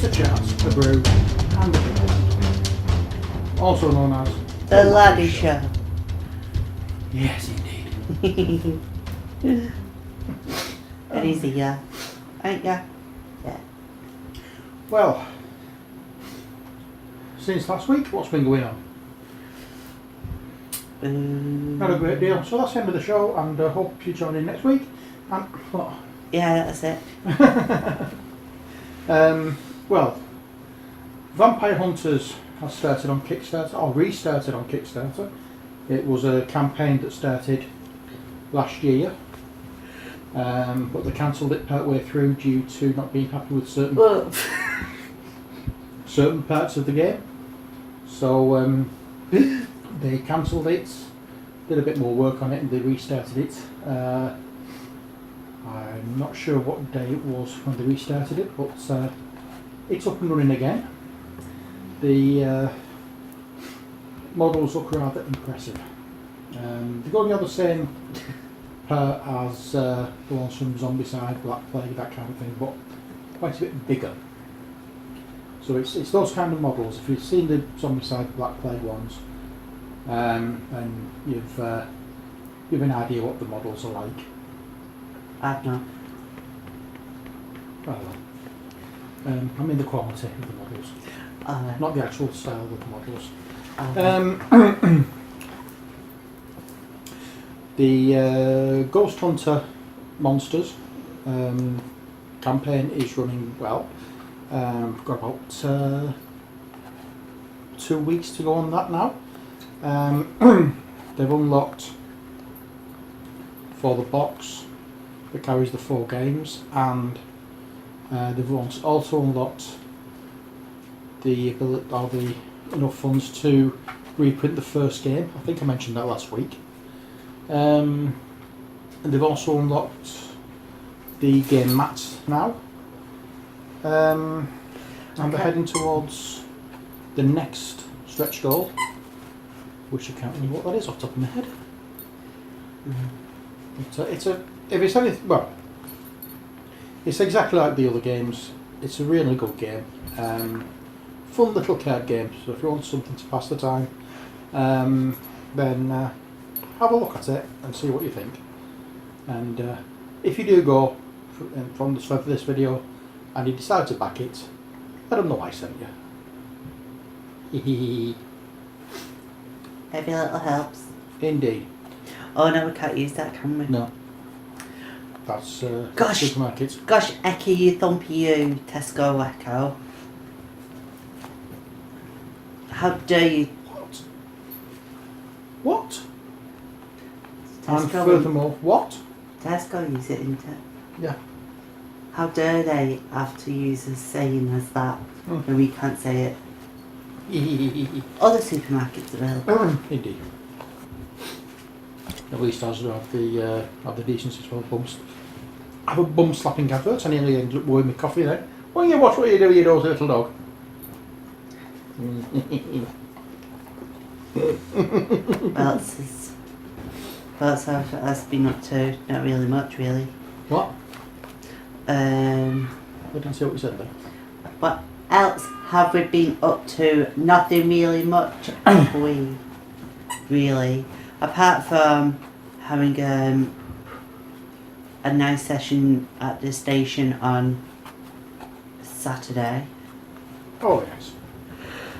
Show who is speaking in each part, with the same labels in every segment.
Speaker 1: It's a chat, a brew, and a Prelude. Also known as
Speaker 2: The Laddie Show.
Speaker 1: Yes, indeed.
Speaker 2: And he's here, ain't ya? Yeah.
Speaker 1: Well, since last week, what's been going on? Not a great deal. So that's the end of the show, and I hope you join in next week. And what?
Speaker 2: Yeah, that's it.
Speaker 1: Well, Vampire Hunters has started on Kickstarter, or restarted on Kickstarter. It was a campaign that started last year, but they cancelled it partway through due to not being happy with certain parts of the game. So they cancelled it, did a bit more work on it, and they restarted it. I'm not sure what day it was when they restarted it, but it's up and running again. The models look rather impressive. They're going to have the same part as the ones from Zombicide, Black Plague, that kind of thing, but quite a bit bigger. So it's those kind of models. If you've seen the Zombicide, Black Plague ones, and you've an idea what the models are like.
Speaker 2: I've not.
Speaker 1: Well, I mean the quality of the models, not the actual style of the models. The Ghost Hunter Monsters campaign is running well. We've got about 2 weeks to go on that now. They've unlocked for the box that carries the 4 games, and they've also unlocked the ability, or the enough funds to reprint the first game. I think I mentioned that last week. And they've also unlocked the game mats now. And they're heading towards the next stretch goal, which I can't remember what that is off the top of my head. It's exactly like the other games. It's a really good game. Fun little card game. So if you want something to pass the time, then have a look at it and see what you think. And if you do go from this video and you decide to back it, let them know I sent you.
Speaker 2: Every little helps.
Speaker 1: Indeed.
Speaker 2: Oh no, we can't use that, can we?
Speaker 1: No. That's
Speaker 2: gosh,
Speaker 1: supermarkets.
Speaker 2: Gosh, Ecky, you thumpy you, Tesco Echo. How dare you?
Speaker 1: What?
Speaker 2: Tesco
Speaker 1: And furthermore, what?
Speaker 2: Tesco use it, isn't it?
Speaker 1: Yeah.
Speaker 2: How dare they have to use a saying as that when we can't say it? Other supermarkets available.
Speaker 1: Indeed. At least ours have the decency to have a bum slapping advert. I nearly ended up with my coffee then. Well, you watch what you do, you dirty little dog. That's
Speaker 2: been up to not really much, really.
Speaker 1: What? I didn't see what you said then.
Speaker 2: What else have we been up to? Nothing really much, have we? Really. Apart from having a nice session at the station on Saturday.
Speaker 1: Oh yes.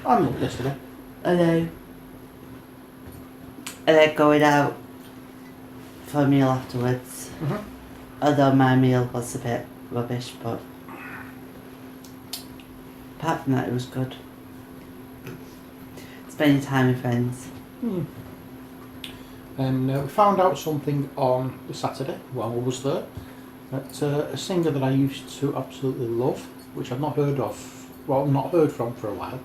Speaker 1: I'm not yesterday.
Speaker 2: And then going out for a meal afterwards. Although my meal was a bit rubbish, but apart from that it was good. Spending time with friends.
Speaker 1: And we found out something on the Saturday while I was there, that a singer that I used to absolutely love, which I've not heard of, well, not heard from for a while,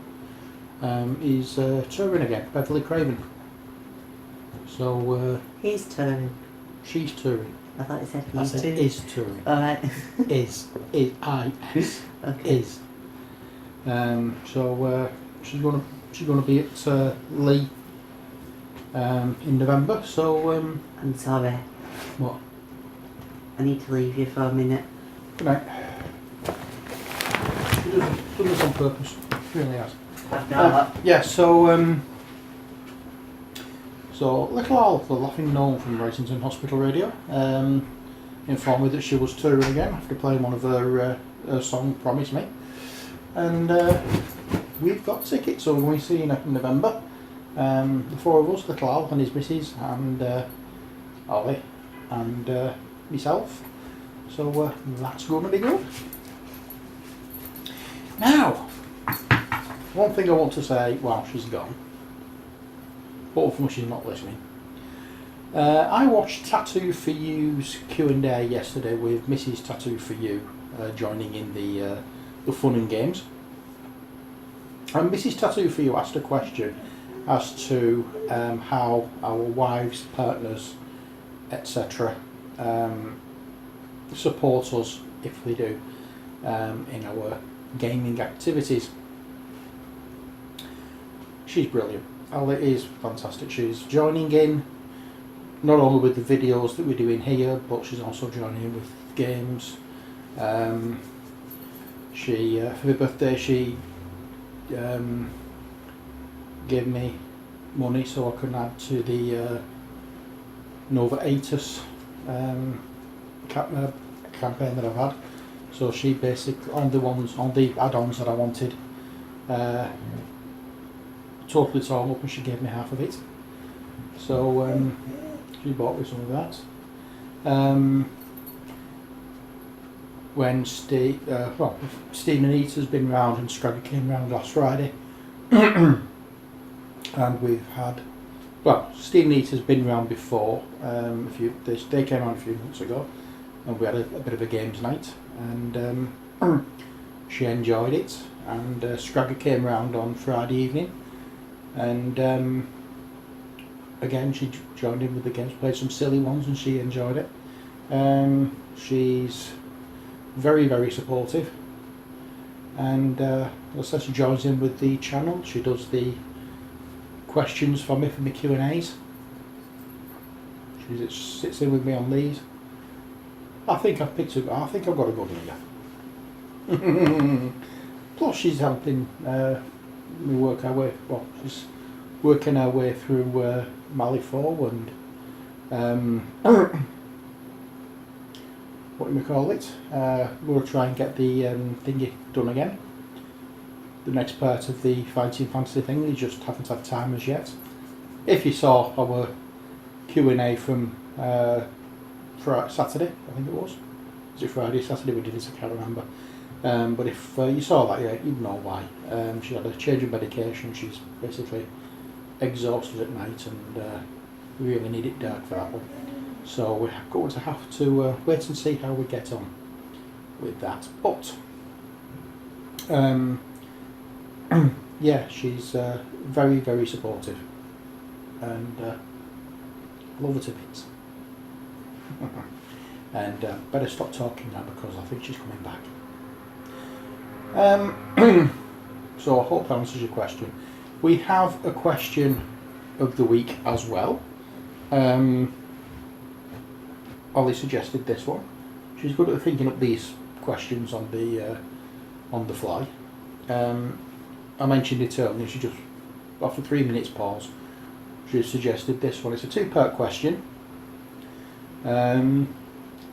Speaker 1: is touring again, Beverly Craven. So
Speaker 2: he's touring.
Speaker 1: She's touring.
Speaker 2: I thought you said
Speaker 1: I said is touring.
Speaker 2: Alright.
Speaker 1: Is I-S.
Speaker 2: Okay.
Speaker 1: Is. So she's gonna be at Lee in November. So
Speaker 2: I'm sorry.
Speaker 1: What?
Speaker 2: I need to leave you for a minute.
Speaker 1: Good night. done this on purpose. It really has.
Speaker 2: I've not.
Speaker 1: Yeah, so little Al, the laughing gnome from Racington Hospital Radio, informed me that she was touring again after playing one of her song Promise Me, and we've got tickets, so we're going to see her in November. The four of us, little Al and his missus, and Ollie and myself. So that's going to be good. Now, one thing I want to say while she's gone, hopefully she's not listening. I watched Tattoo For You's Q&A yesterday with Mrs. Tattoo For You joining in the fun and games. And Mrs. Tattoo For You asked a question as to how our wives, partners, etc. Support us if we do in our gaming activities. She's brilliant. Ella is fantastic. She's joining in not only with the videos that we're doing here, but she's also joining in with games. She for her birthday she gave me money so I could add to the Nova Atus campaign that I've had. So she basically on the add-ons that I wanted, totally torn up, and she gave me half of it. So she bought me some of that. When Steve and Anita's been round and Scraggy came round last Friday, and we've had, Steve and Anita's been round before. They came round a few months ago, and we had a bit of a games night, and she enjoyed it. And Scraggy came round on Friday evening, and again she joined in with the games, played some silly ones, and she enjoyed it. She's very, very supportive, and also she joins in with the channel. She does the questions for me for my Q&As. She sits in with me on these. I think I've got a good leader. Plus she's helping me work our way, she's working our way through Mali 4 and what do we call it? We'll try and get the thingy done again. The next part of the Fighting Fantasy thing, we just haven't had time as yet. If you saw our Q&A from Saturday, I think it was. Was it Friday, Saturday we did it, I can't remember. But if you saw that, yeah, you'd know why. She had a change of medication, she's basically exhausted at night, and we really need it dark for that one. So we're going to have to wait and see how we get on with that. But yeah, she's very, very supportive, and love her to bits. And better stop talking now because I think she's coming back. So I hope that answers your question. We have a question of the week as well. Ollie suggested this one. She's good at thinking up these questions on the fly. I mentioned it earlier. She just, after 3 minutes pause, she suggested this one. It's a two-part question, and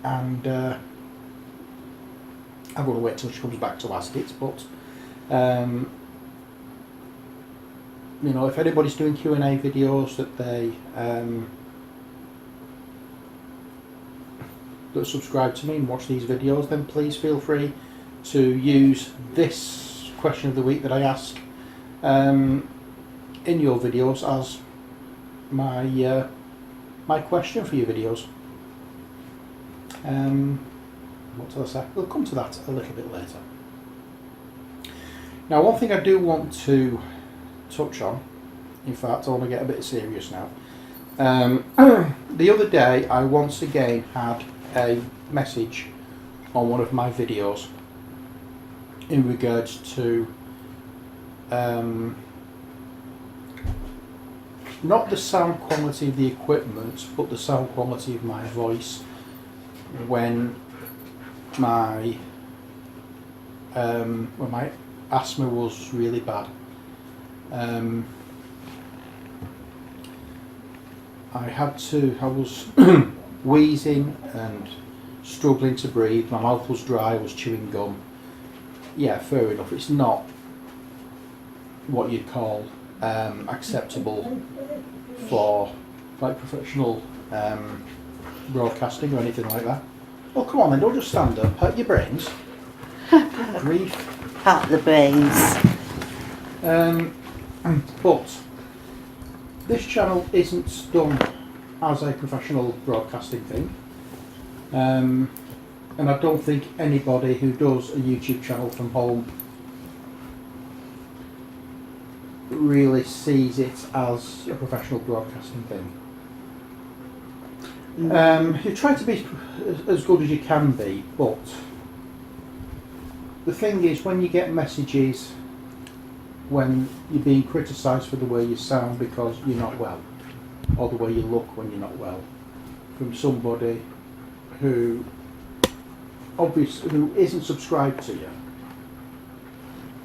Speaker 1: I'm going to wait till she comes back to ask it. But you know, if anybody's doing Q&A videos that they that subscribe to me and watch these videos, then please feel free to use this question of the week that I ask in your videos as my my question for your videos. What did I say? We'll come to that a little bit later. Now, one thing I do want to touch on, in fact I want to get a bit serious now. The other day I once again had a message on one of my videos in regards to not the sound quality of the equipment, but the sound quality of my voice when my asthma was really bad. I was wheezing and struggling to breathe. My mouth was dry. I was chewing gum. Yeah, fair enough. It's not what you'd call acceptable for like professional broadcasting or anything like that. Oh, come on then, don't just stand up. Hurt your brains. Grief.
Speaker 2: Hurt the brains.
Speaker 1: But this channel isn't done as a professional broadcasting thing. And I don't think anybody who does a YouTube channel from home really sees it as a professional broadcasting thing. You try to be as good as you can be, but the thing is, when you get messages when you're being criticised for the way you sound because you're not well, or the way you look when you're not well, from somebody who who isn't subscribed to you,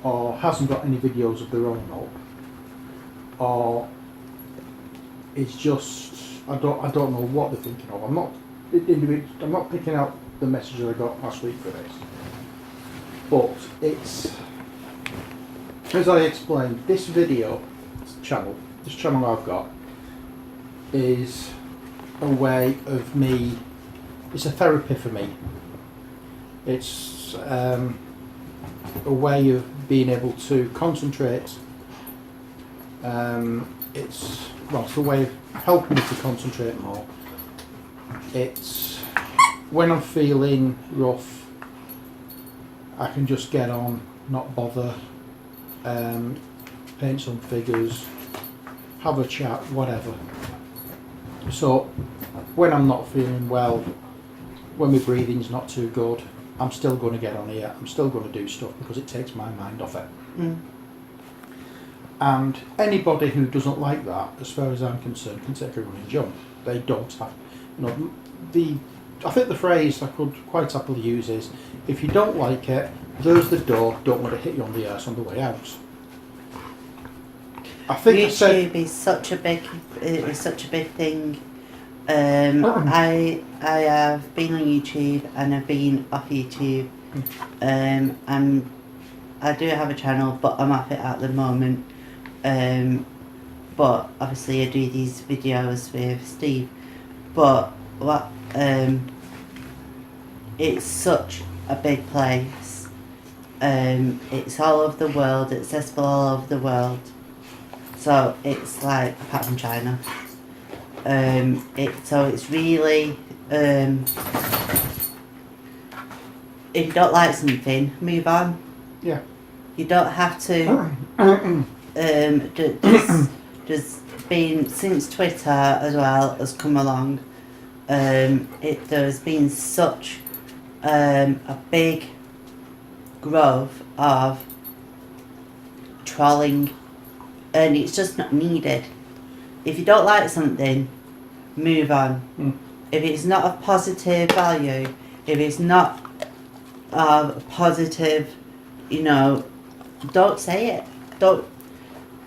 Speaker 1: or hasn't got any videos of their own up, or it's just I don't know what they're thinking of. I'm not picking out the messages I got last week for this, but it's, as I explained, this channel I've got is a way of me. It's a therapy for me. It's a way of being able to concentrate. It's a way of helping me to concentrate more. It's when I'm feeling rough, I can just get on, not bother, paint some figures, have a chat, whatever. So when I'm not feeling well, when my breathing's not too good, I'm still going to get on here, I'm still going to do stuff because it takes my mind off it. And anybody who doesn't like that, as far as I'm concerned, can take a running jump. They don't have, I think the phrase I could quite happily use is, if you don't like it, there's the door, don't want to hit you on the arse on the way out. I think
Speaker 2: YouTube is such a big thing. I have been on YouTube and I've been off YouTube. I do have a channel, but I'm off it at the moment. But obviously I do these videos with Steve. But it's such a big place. It's all over the world, accessible all over the world. So it's like, apart from China. So it's really, if you don't like something, move on.
Speaker 1: Yeah.
Speaker 2: You don't have to. Just been since Twitter as well has come along. There's been such a big growth of trolling, and it's just not needed. If you don't like something, move on. If it's not of positive value, if it's not of positive, don't say it. Don't.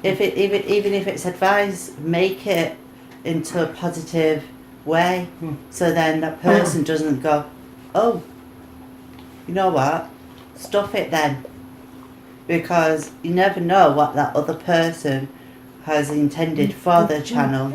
Speaker 2: Even if it's advice, make it into a positive way, so then that person doesn't go, oh, you know what, stuff it then, because you never know what that other person has intended for their channel.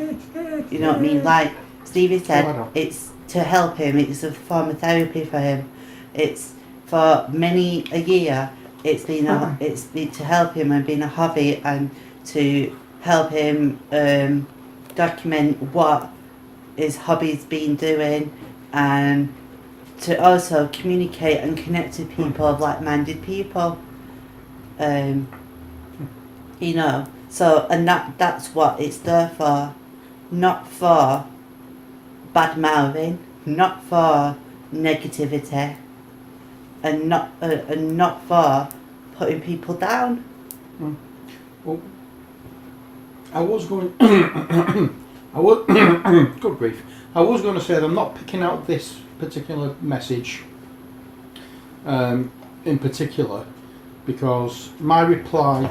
Speaker 2: You know what I mean? Like Stevie said, it's to help him. It's a form of therapy for him. It's for many a year. It's been to help him and been a hobby, and to help him document what his hobby's been doing, and to also communicate and connect to people of like-minded people. So, and that's what it's there for, not for bad mouthing, not for negativity, and not for putting people down.
Speaker 1: Well, I was going. Good grief! I was going to say that I'm not picking out this particular message in particular because my reply,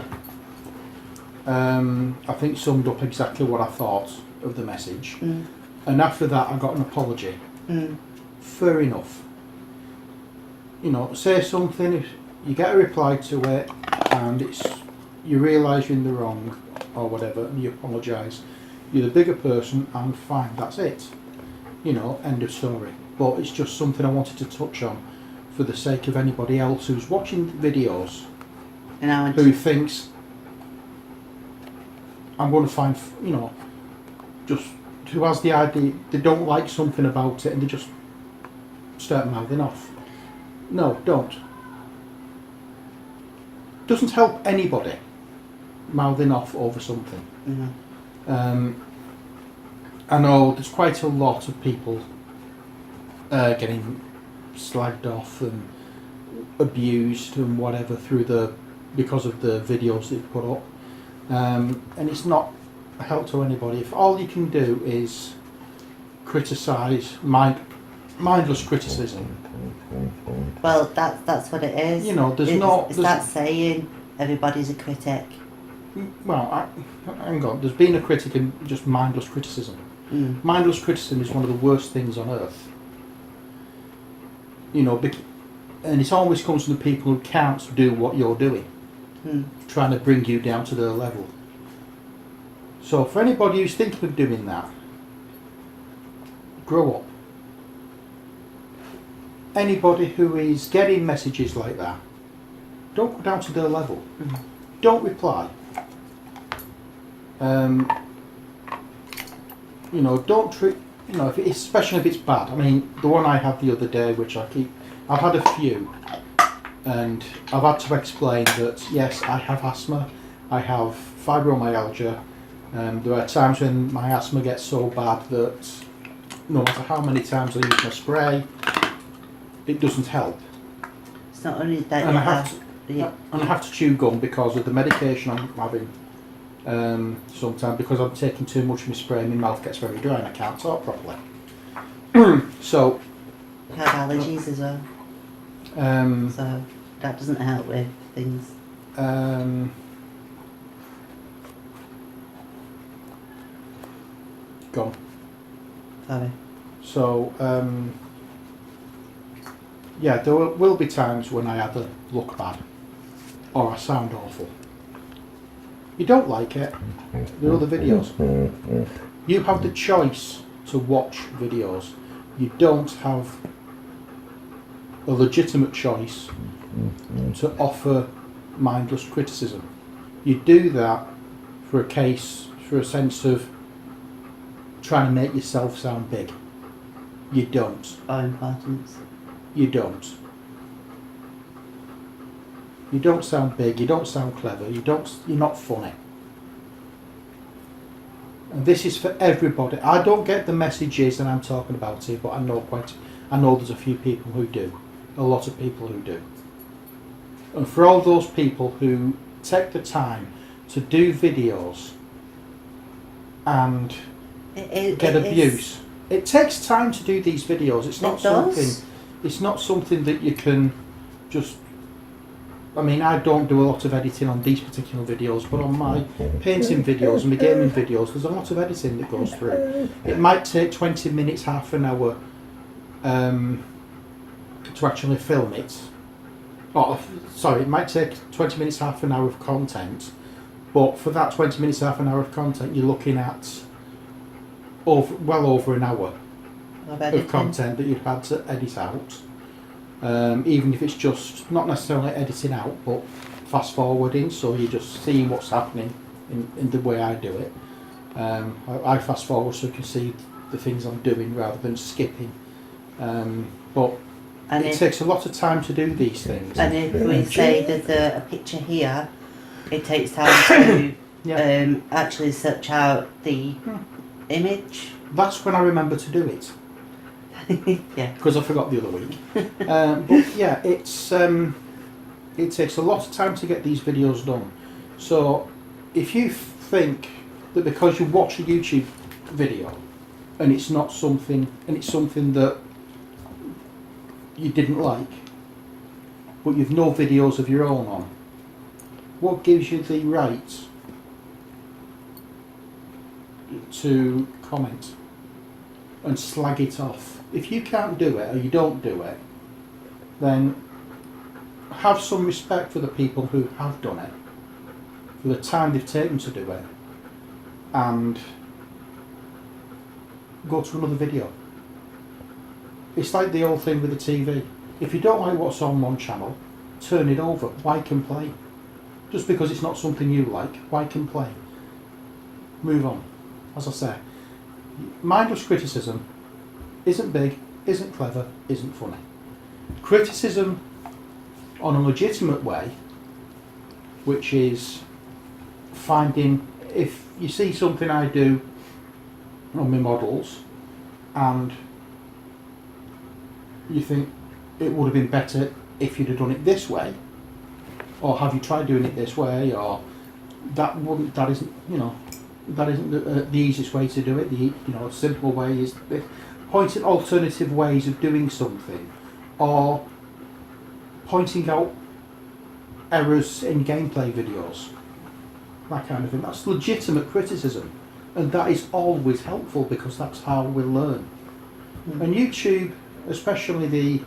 Speaker 1: I think, summed up exactly what I thought of the message. And after that, I got an apology. Fair enough. You know, say something, if you get a reply to it, and you realise you're in the wrong, or whatever, and you apologise. You're the bigger person, and fine, that's it. You know, end of story. But it's just something I wanted to touch on for the sake of anybody else who's watching videos who thinks I'm going to find, you know, just who has the idea they don't like something about it and they just start mouthing off. No, don't. Doesn't help anybody mouthing off over something. I know there's quite a lot of people getting slagged off and abused and whatever because of the videos they've put up, and it's not a help to anybody. If all you can do is criticise, mindless criticism.
Speaker 2: Well, that's what it is.
Speaker 1: You know,
Speaker 2: it's that saying, everybody's a critic.
Speaker 1: Well, hang on. There's been a critic in just mindless criticism. Mindless criticism is one of the worst things on earth. You know, and it always comes from the people who can't do what you're doing, trying to bring you down to their level. So for anybody who's thinking of doing that, grow up. Anybody who is getting messages like that, don't go down to their level. Don't reply. You know, don't treat. You know, especially if it's bad. I mean, the one I had the other day, which I've had a few, and I've had to explain that yes, I have asthma, I have fibromyalgia. There are times when my asthma gets so bad that no matter how many times I use my spray, it doesn't help.
Speaker 2: It's not only that
Speaker 1: and I have to chew gum because of the medication I'm having. Sometimes because I'm taking too much of my spray, my mouth gets very dry and I can't talk properly. So
Speaker 2: I have allergies as well. So that doesn't help with things.
Speaker 1: Gone.
Speaker 2: Sorry.
Speaker 1: So yeah, there will be times when I either look bad or I sound awful. You don't like it, there are other videos. You have the choice to watch videos. You don't have a legitimate choice to offer mindless criticism. You do that for a sense of trying to make yourself sound big. You don't.
Speaker 2: Or importance.
Speaker 1: You don't. You don't sound big, you don't sound clever, you're not funny. And this is for everybody. I don't get the messages and I'm talking about it, but I know there's a few people who do. A lot of people who do. And for all those people who take the time to do videos and get abuse. It takes time to do these videos. It's not something that you can just. I mean, I don't do a lot of editing on these particular videos, but on my painting videos and my gaming videos, there's a lot of editing that goes through. It might take 20 minutes, half an hour to actually film it. It might take 20 minutes, half an hour of content, but for that 20 minutes, half an hour of content, you're looking at well over an hour of content that you've had to edit out. Even if it's just not necessarily editing out, but fast forwarding, so you're just seeing what's happening in the way I do it. I fast forward so you can see the things I'm doing rather than skipping. But it takes a lot of time to do these things.
Speaker 2: And if we say there's a picture here, it takes time to actually search out the image.
Speaker 1: That's when I remember to do it.
Speaker 2: Yeah.
Speaker 1: Because I forgot the other week. But yeah, it takes a lot of time to get these videos done. So if you think that because you watch a YouTube video and it's something that you didn't like, but you've no videos of your own on, what gives you the right to comment and slag it off? If you can't do it or you don't do it, then have some respect for the people who have done it, for the time they've taken to do it, and go to another video. It's like the old thing with the TV. If you don't like what's on one channel, turn it over. Why complain? Just because it's not something you like, why complain? Move on. As I say, mindless criticism isn't big, isn't clever, isn't funny. Criticism on a legitimate way, which is finding, if you see something I do on my models and you think it would have been better if you'd have done it this way, or have you tried doing it this way, or that isn't the easiest way to do it. The a simple way is pointing alternative ways of doing something, or pointing out errors in gameplay videos, that kind of thing. That's legitimate criticism, and that is always helpful because that's how we learn. And YouTube, especially the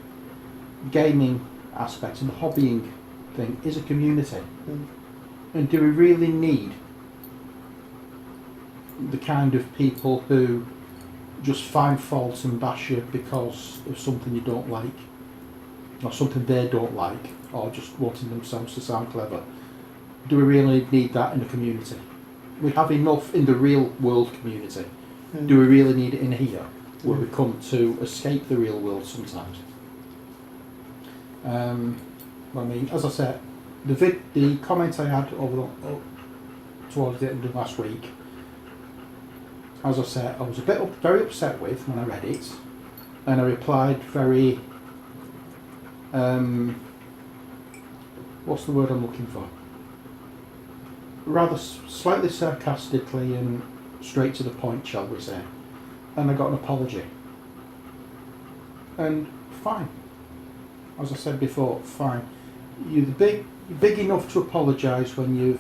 Speaker 1: gaming aspect and the hobbying thing, is a community. And do we really need the kind of people who just find faults and bash you because of something you don't like, or something they don't like, or just wanting themselves to sound clever? Do we really need that in a community? We have enough in the real world community. Do we really need it in here, where we come to escape the real world sometimes? I mean, as I said, the comment I had towards the end of last week, as I said, I was very upset with when I read it, and I replied very, what's the word I'm looking for? Rather slightly sarcastically and straight to the point, shall we say. And I got an apology. And fine. As I said before, fine. You're big enough to apologise when you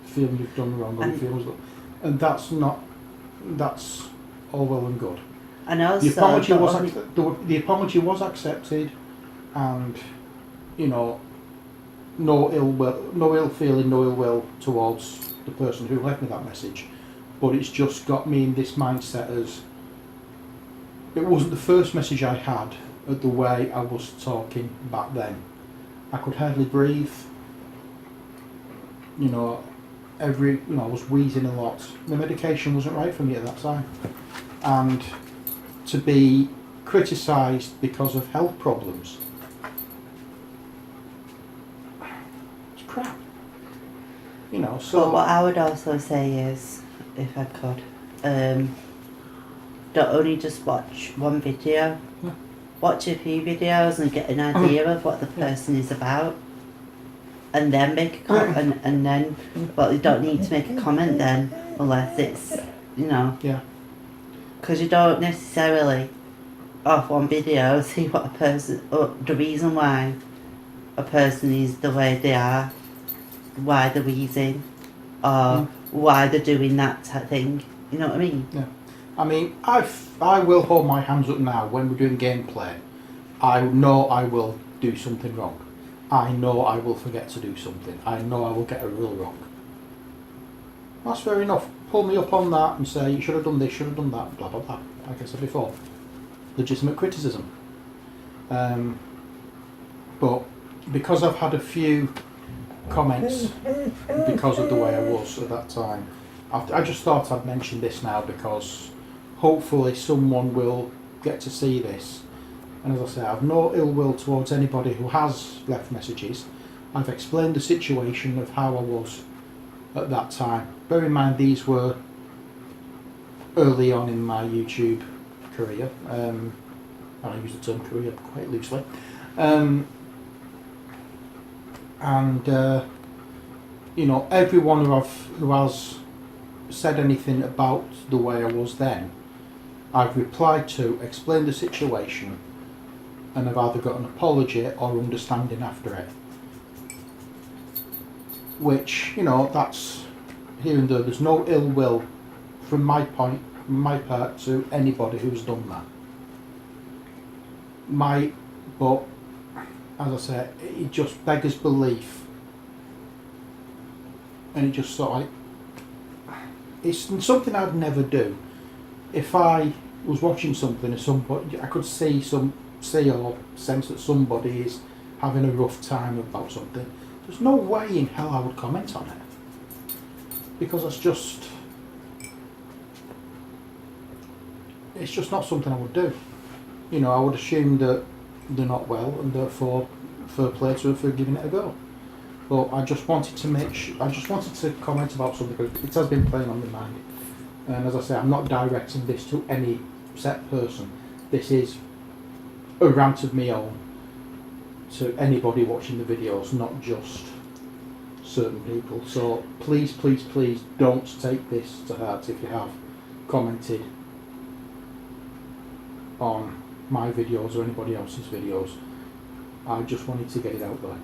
Speaker 1: feel you've done wrong, or and that's all well and good.
Speaker 2: And also,
Speaker 1: the apology was accepted, and no ill feeling, no ill will towards the person who left me that message. But it's just got me in this mindset as it wasn't the first message I had at the way I was talking back then. I could hardly breathe. I was wheezing a lot. The medication wasn't right for me at that time. And to be criticised because of health problems, it's crap. So...
Speaker 2: But what I would also say is, if I could, don't only just watch one video.
Speaker 1: Yeah.
Speaker 2: Watch a few videos and get an idea of what the person is about, and then make a comment. And then, well, you don't need to make a comment then, unless it's,
Speaker 1: Yeah.
Speaker 2: because you don't necessarily, off one video, see what a person, or the reason why a person is the way they are, why they're wheezing, or why they're doing that type thing. You know what I mean?
Speaker 1: Yeah. I mean, I will hold my hands up now when we're doing gameplay. I know I will do something wrong. I know I will forget to do something. I know I will get a rule wrong. That's fair enough. Pull me up on that and say, you should have done this, should have done that, blah, blah, blah. Like I said before. Legitimate criticism. But because I've had a few comments because of the way I was at that time, I just thought I'd mention this now because hopefully someone will get to see this. And as I say, I've no ill will towards anybody who has left messages. I've explained the situation of how I was at that time. Bear in mind these were early on in my YouTube career. And I use the term career quite loosely. Everyone who has said anything about the way I was then, I've replied to, explained the situation, and I've either got an apology or understanding after it. which, you know, that's here and there. There's no ill will from my part to anybody who's done that. But as I say, it just beggars belief, and it just sort of like, it's something I'd never do. If I was watching something at some point, I could see or sense that somebody is having a rough time about something. There's no way in hell I would comment on it, because it's just not something I would do. You know, I would assume that they're not well, and therefore fair play to her for giving it a go. But I just wanted to comment about something because it has been playing on my mind. And as I say, I'm not directing this to any set person. This is a rant of my own to anybody watching the videos, not just certain people. So please, please, please don't take this to heart if you have commented on my videos or anybody else's videos. I just wanted to get it out there.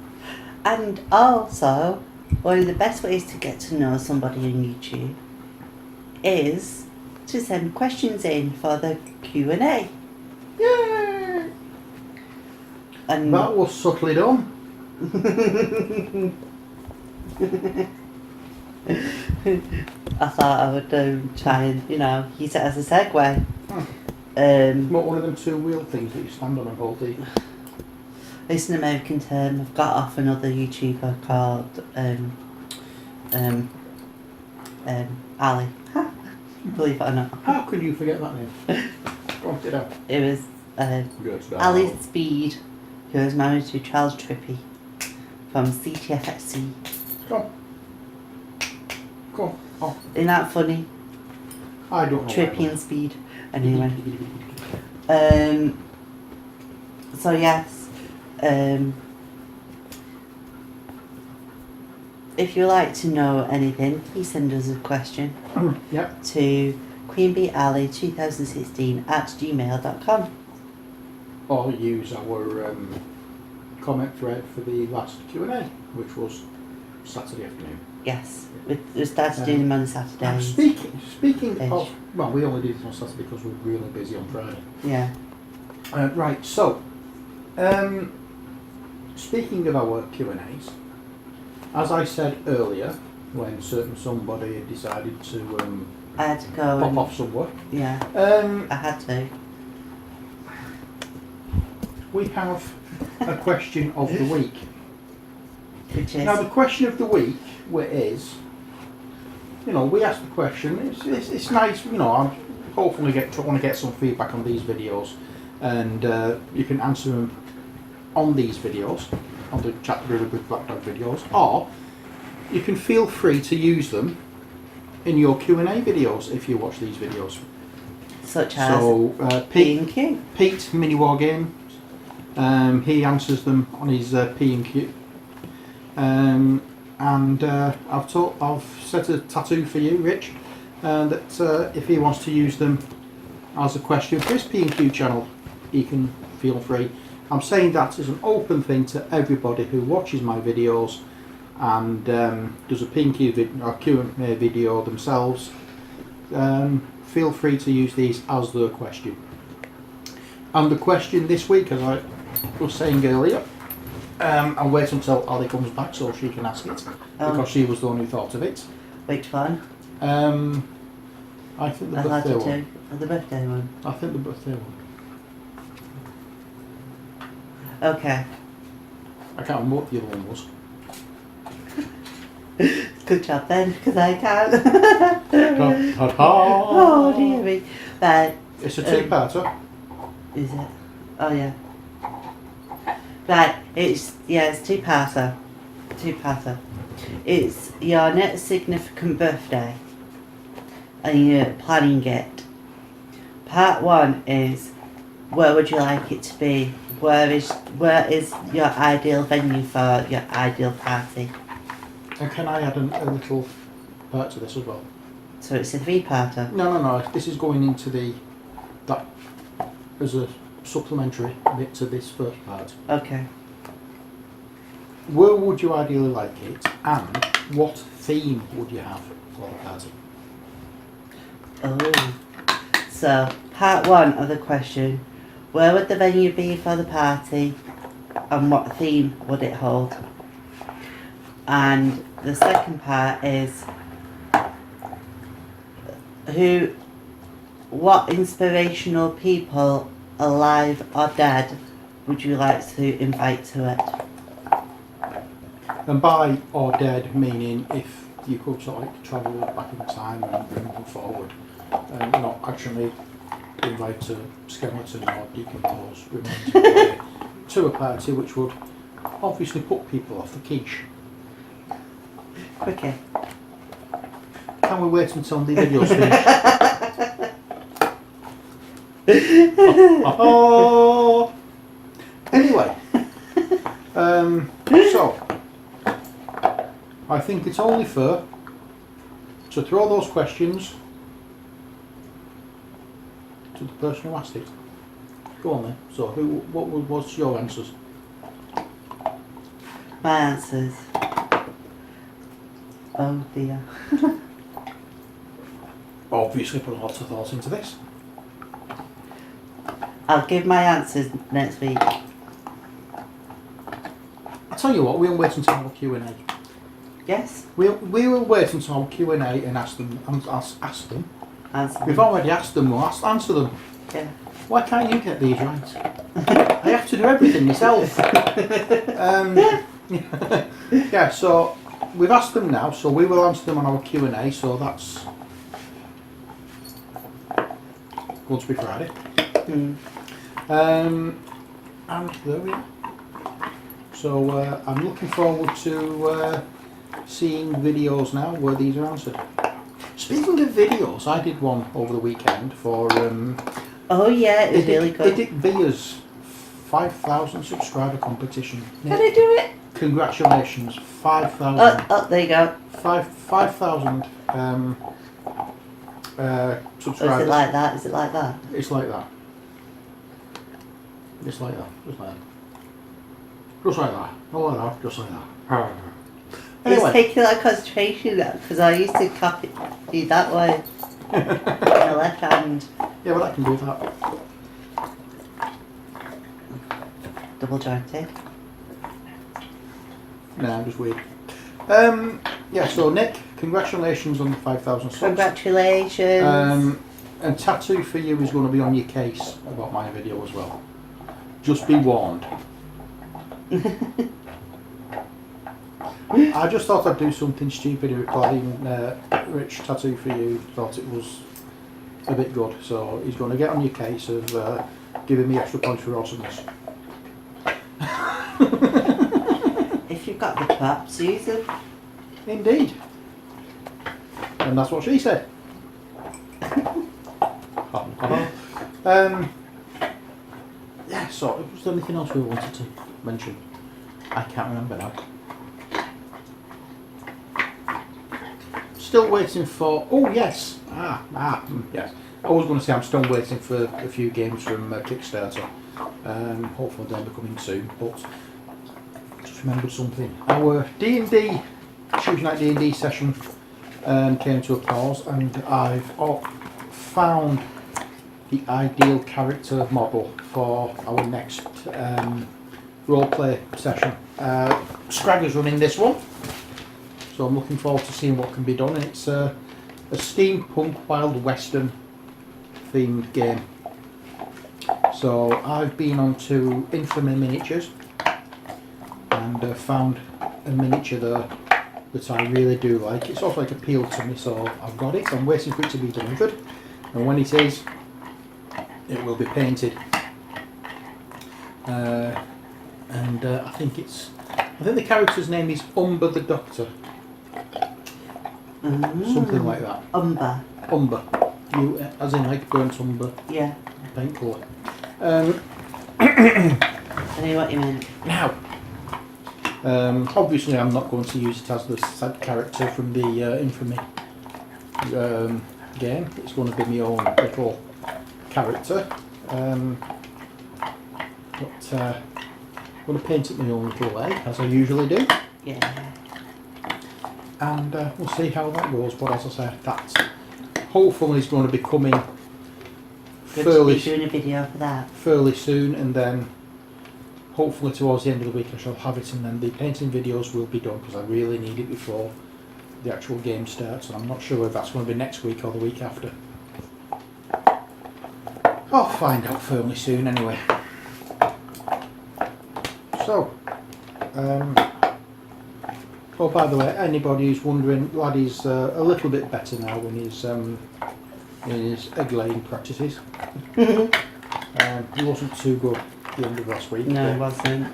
Speaker 2: And also, one of the best ways to get to know somebody on YouTube is to send questions in for the Q&A.
Speaker 1: Yay!
Speaker 2: And
Speaker 1: that was subtly done.
Speaker 2: I thought I would try and, use it as a segue.
Speaker 1: What, one of them two-wheel things that you stand on and hold the...
Speaker 2: It's an American term. I've got off another YouTuber called Ali. Believe it or not.
Speaker 1: How could you forget that name? Go on, get out.
Speaker 2: It was Ali Speed, who was married to Charles Trippy from CTFXC.
Speaker 1: Go on. Go on. Oh.
Speaker 2: Isn't that funny?
Speaker 1: I don't know.
Speaker 2: Trippy and Speed. Anyway. So yes. If you'd like to know anything, please send us a question
Speaker 1: Yep.
Speaker 2: to queenbeealley2016@gmail.com.
Speaker 1: Or use our comment thread for the last Q&A, which was Saturday afternoon.
Speaker 2: Yes, we started doing them on Saturdays.
Speaker 1: Speaking of, well, we only did it on Saturday because we're really busy on Friday.
Speaker 2: Yeah.
Speaker 1: Right, so, speaking of our Q&As, as I said earlier, when somebody had decided to
Speaker 2: I had to go
Speaker 1: pop off somewhere.
Speaker 2: Yeah. I had to.
Speaker 1: We have a question of the week.
Speaker 2: Which is?
Speaker 1: Now the question of the week is, we ask the question. It's nice. I hopefully want to get some feedback on these videos, and you can answer them on these videos, on the Chat Brew with Black Dog videos, or you can feel free to use them in your Q&A videos if you watch these videos.
Speaker 2: Such as P&Q.
Speaker 1: Pete Mini War Game. He answers them on his P&Q. And I've set a tattoo for you, Rich, that if he wants to use them as a question for his P&Q channel, he can feel free. I'm saying that as an open thing to everybody who watches my videos and does a P&Q or Q&A video themselves. Feel free to use these as their question. And the question this week, as I was saying earlier, I'll wait until Ali comes back so she can ask it, because she was the one who thought of it.
Speaker 2: Which one?
Speaker 1: I think the birthday one.
Speaker 2: The birthday one?
Speaker 1: I think the birthday one.
Speaker 2: Okay.
Speaker 1: I can't remember what the other one was.
Speaker 2: Good job then, because I can't.
Speaker 1: Oh
Speaker 2: dear me. But
Speaker 1: it's a two-parter.
Speaker 2: Is it? Oh yeah. Right, it's two-parter. Two-parter. It's your next significant birthday and you're planning it. Part one is, where would you like it to be? Where is your ideal venue for your ideal party?
Speaker 1: And can I add a little part to this as well?
Speaker 2: So it's a three-parter?
Speaker 1: No. This is going into that as a supplementary bit to this first part.
Speaker 2: Okay.
Speaker 1: Where would you ideally like it, and what theme would you have for the party?
Speaker 2: Oh. So, part 1 of the question. Where would the venue be for the party? And what theme would it hold? And the second part is what inspirational people, alive or dead, would you like to invite to it?
Speaker 1: And by or dead meaning if you could sort of like travel back in time and bring them forward, and not actually invite a skeleton or decompose remains of a body to a party, which would obviously put people off the quiche.
Speaker 2: Okay.
Speaker 1: Can we wait until the video's finished? Oh. Anyway, so I think it's only fair to throw those questions to the person who asked it. Go on then. So, what's your answers?
Speaker 2: My answers. Oh dear.
Speaker 1: Obviously, put lots of thought into this.
Speaker 2: I'll give my answers next week.
Speaker 1: I'll tell you what. We'll wait until our Q&A.
Speaker 2: Yes?
Speaker 1: We will wait until our Q&A and ask them. Ask them.
Speaker 2: Answer.
Speaker 1: We've already asked them. We'll answer them.
Speaker 2: Yeah.
Speaker 1: Why can't you get these right? I have to do everything myself. Yeah, so we've asked them now, so we will answer them on our Q&A, so that's going to be Friday. And there we are. So I'm looking forward to seeing videos now where these are answered. Speaking of videos, I did one over the weekend for
Speaker 2: Oh yeah, it was really good.
Speaker 1: Edit Via's 5,000 subscriber competition.
Speaker 2: Can I do it?
Speaker 1: Congratulations, 5,000.
Speaker 2: Oh, there you go.
Speaker 1: 5,000 subscribers.
Speaker 2: Oh, is it like that? Is it like that?
Speaker 1: It's like that. It's like that. Just like that. Just like that. Not like that. Just like that.
Speaker 2: It's taking that concentration because I used to copy do that way. In the left hand.
Speaker 1: Yeah, but I can do that.
Speaker 2: Double jointed.
Speaker 1: No, I'm just weird. Yeah, so Nick, congratulations on the 5,000 subs.
Speaker 2: Congratulations.
Speaker 1: And Tattoo for You is going to be on your case about my video as well. Just be warned. I just thought I'd do something stupid recording Rich Tattoo for You. Thought it was a bit good, so he's going to get on your case of giving me extra points for awesomeness.
Speaker 2: If you've got the props, use them.
Speaker 1: Indeed. And that's what she said. Yeah, so was there anything else we wanted to mention? I can't remember now. Still waiting for... Oh, yes. Yes. I was going to say I'm still waiting for a few games from Kickstarter. Hopefully they'll be coming soon. But just remembered something. Our D&D, Tuesday night D&D session came to a pause, and I've found the ideal character model for our next roleplay session. Scragger's running this one. So I'm looking forward to seeing what can be done. It's a steampunk wild western themed game. So I've been onto Infamy Miniatures and found a miniature there that I really do like. It's also like appealed to me, so I've got it. I'm waiting for it to be delivered, and when it is, it will be painted. I think the character's name is Umber the Doctor. Something like that.
Speaker 2: Umber.
Speaker 1: Umber. You, as in like burnt umber.
Speaker 2: Yeah.
Speaker 1: Paint colour.
Speaker 2: I know what you meant.
Speaker 1: Now, obviously I'm not going to use it as the side character from the Infamy game. It's going to be my own little character. I'm going to paint it my own little way, as I usually do.
Speaker 2: Yeah.
Speaker 1: and we'll see how that goes. But as I say, that hopefully is going to be coming
Speaker 2: Good to be doing a video for that.
Speaker 1: fairly soon, and then hopefully towards the end of the week I shall have it, and then the painting videos will be done because I really need it before the actual game starts, and I'm not sure if that's going to be next week or the week after. I'll find out firmly soon anyway. So, oh, by the way, anybody who's wondering, Laddie's a little bit better now in his egg laying practices. He wasn't too good at the end of last week.
Speaker 2: No, it wasn't.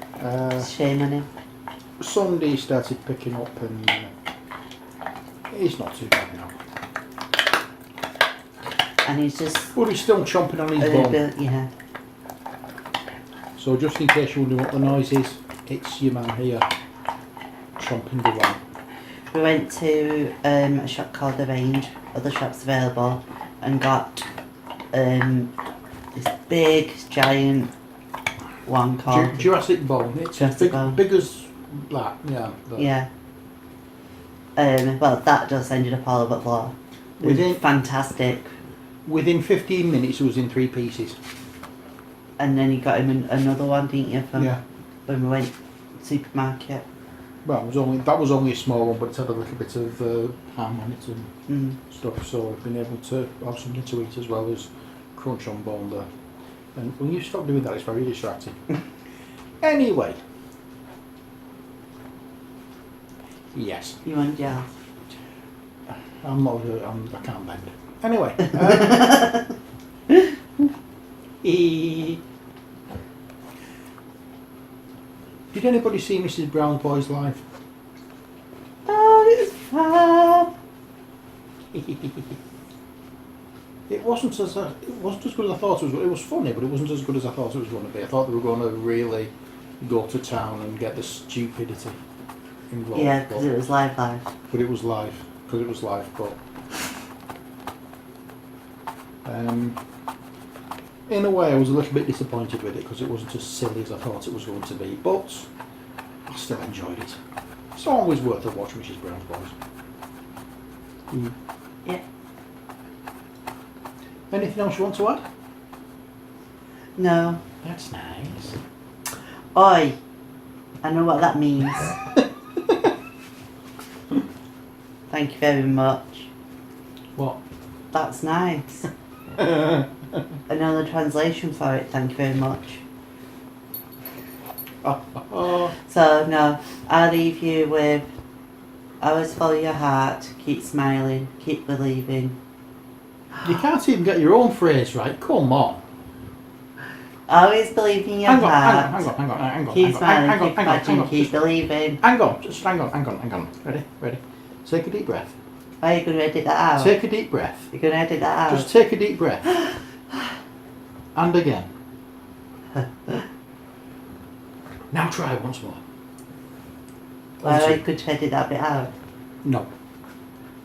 Speaker 2: Shame on him.
Speaker 1: Sunday he started picking up, and he's not too bad now.
Speaker 2: And he's just
Speaker 1: But he's still chomping on his
Speaker 2: a
Speaker 1: bone.
Speaker 2: bit, yeah.
Speaker 1: So just in case you're wondering what the noise is, it's your man here chomping the one.
Speaker 2: We went to a shop called The Range, other shops available, and got this big, giant one called
Speaker 1: Jurassic Bone. It's
Speaker 2: Jurassic Bone.
Speaker 1: big as that, yeah.
Speaker 2: Yeah. Well, that just ended up all over the floor. It was fantastic.
Speaker 1: Within 15 minutes it was in 3 pieces.
Speaker 2: And then you got him another one, didn't you, from
Speaker 1: Yeah.
Speaker 2: when we went to the supermarket.
Speaker 1: Well, that was only a small one, but it had a little bit of ham on it and stuff, so I've been able to have something to eat as well as crunch on bone there. And when you stop doing that, it's very distracting. Anyway. Yes.
Speaker 2: You want gel?
Speaker 1: I'm not. I can't bend. Anyway. Did anybody see Mrs. Brown's Boys live?
Speaker 2: Oh, it's fab.
Speaker 1: It wasn't as good as I thought it was. It was funny, but it wasn't as good as I thought it was going to be. I thought they were going to really go to town and get the stupidity involved.
Speaker 2: Yeah, because it was live.
Speaker 1: But it was live. Because it was live. But in a way, I was a little bit disappointed with it because it wasn't as silly as I thought it was going to be. But I still enjoyed it. It's always worth a watch, Mrs. Brown's Boys.
Speaker 2: Yeah.
Speaker 1: Anything else you want to add?
Speaker 2: No.
Speaker 1: That's nice.
Speaker 2: Oi. I know what that means. Thank you very much.
Speaker 1: What?
Speaker 2: That's nice. Another translation for it, thank you very much. So, no, I'll leave you with always follow your heart, keep smiling, keep believing.
Speaker 1: You can't even get your own phrase right. Come on.
Speaker 2: Always believe in your heart.
Speaker 1: Hang on.
Speaker 2: Keep smiling, keep imagining, keep believing.
Speaker 1: Hang on. Ready? Take a deep breath.
Speaker 2: Are you going to edit that out?
Speaker 1: Take a deep breath.
Speaker 2: You're going to edit that out?
Speaker 1: Just take a deep breath. And again. Now try once more.
Speaker 2: Why are you going to edit that bit out?
Speaker 1: No.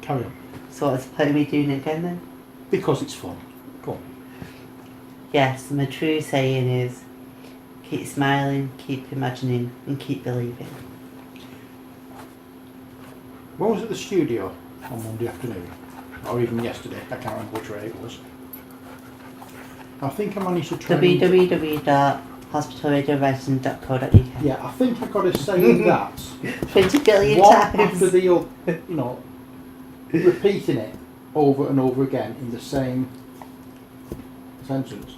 Speaker 1: Carry on.
Speaker 2: So what's the point of me doing it again then?
Speaker 1: Because it's fun. Go on.
Speaker 2: Yes, and the true saying is, keep smiling, keep imagining, and keep believing.
Speaker 1: When was at the studio on Monday afternoon? Or even yesterday? I can't remember which way it was. I think I managed to try
Speaker 2: www.hospitalradiorising.co.uk.
Speaker 1: Yeah, I think I got to say that
Speaker 2: 20 billion
Speaker 1: one
Speaker 2: times.
Speaker 1: after the other, repeating it over and over again in the same sentence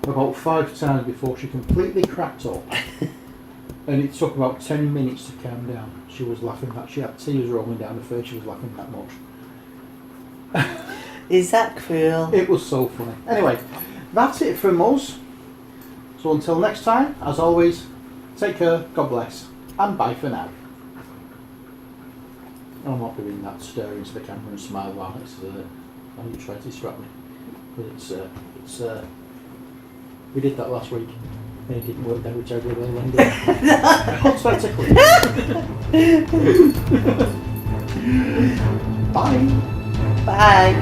Speaker 1: about 5 times before she completely cracked up. And it took about 10 minutes to calm down. She was laughing that she had tears rolling down her face. She was laughing that much.
Speaker 2: Is that cruel?
Speaker 1: It was so funny. Anyway, that's it from us. So until next time, as always, take care, God bless, and bye for now. I'm not doing that stare into the camera and smile while you try to distract me. But it's we did that last week. And it didn't work there, which I really ended. Unspectacular. Bye.
Speaker 2: Bye.